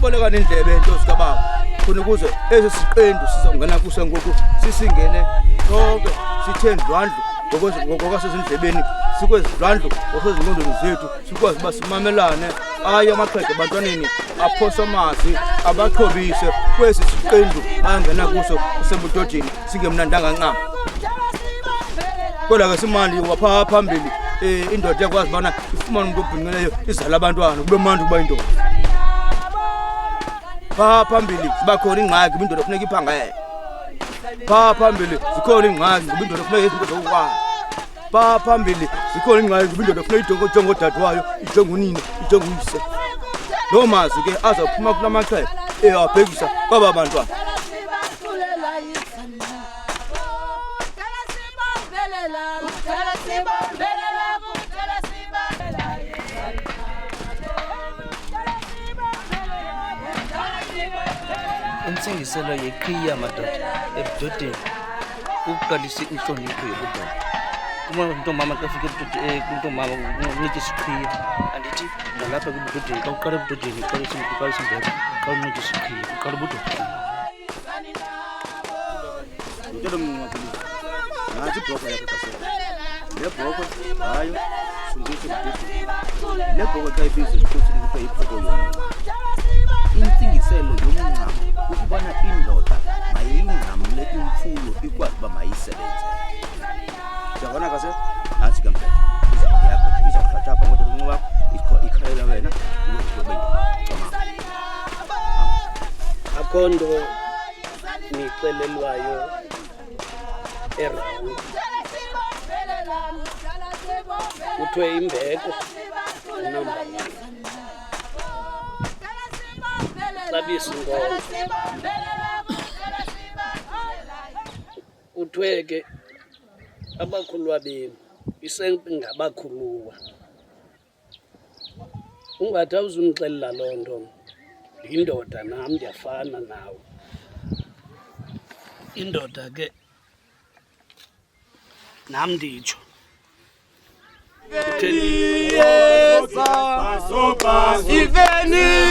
Boleka nendlebe intosi kababa khona ukuze esisiqendu sizongena kuso ngoku sisingene sonke sithe ndlandlu ngokwasezindlebeni sikwezidlandlu osezingqondweni zethu sikwazi uba simamelane aye amaqhege abantwaneni aphosa amazi abaqhobise kwesi siqendu bangena kuso kusebudodeni singemnandanga ncama kodwa ke simali wapha phambili indoda yakwazi bana ifumana umuntu obhinqileyo izala abantwana kube manje kuba indoda pha phambili zibakhona ingxaki indoda kufuneka iphangele pha phambili zikhona ingxaki indoda kufuneka izinto zokwazi pha phambili zikhona ingxaki indoda kufuneka ijonge odadewabo ijonge unina ijonge uyise lo mazwi ke azaphuma kulamaxhego abhekisa kwaba bantwana Intsingiselo yeqhiya madoda ebudodeni ukuqalisa inhlonipho yobudoda. Uma untomama xa ufike kuntomama uncike isiqhiya andithi nalapha kubudodeni xa uqala ebudodeni uqalisa imbeko xa uncike isiqhiya uqala ubudoda. Ngicela mnqabile nathi ibhokwe yakho kasela le bhokwe hayo sundisa ibhokwe le bhokwe xa ibiza ukuthi kuthiwa ibhokwe yomncamo intsingiselo yomncamo ukubana indoda mayingcamle imfuyo ikwazi uba mayisebenze siyabona kasela nathi ke mfethu izinto yakho izawuhlatha apha ngoba luncu wakho ikhalela wena uzobe akho nto nixelelwayo erawu kuthiwe imbeko number 1 xabisa inkomo kuthiwe ke abakhuluwa benu isengabakhuluwa ungathi awuzundixelela loo nto yindoda nam ndiyafana nawe indoda ke nam nditsho Iveniesa,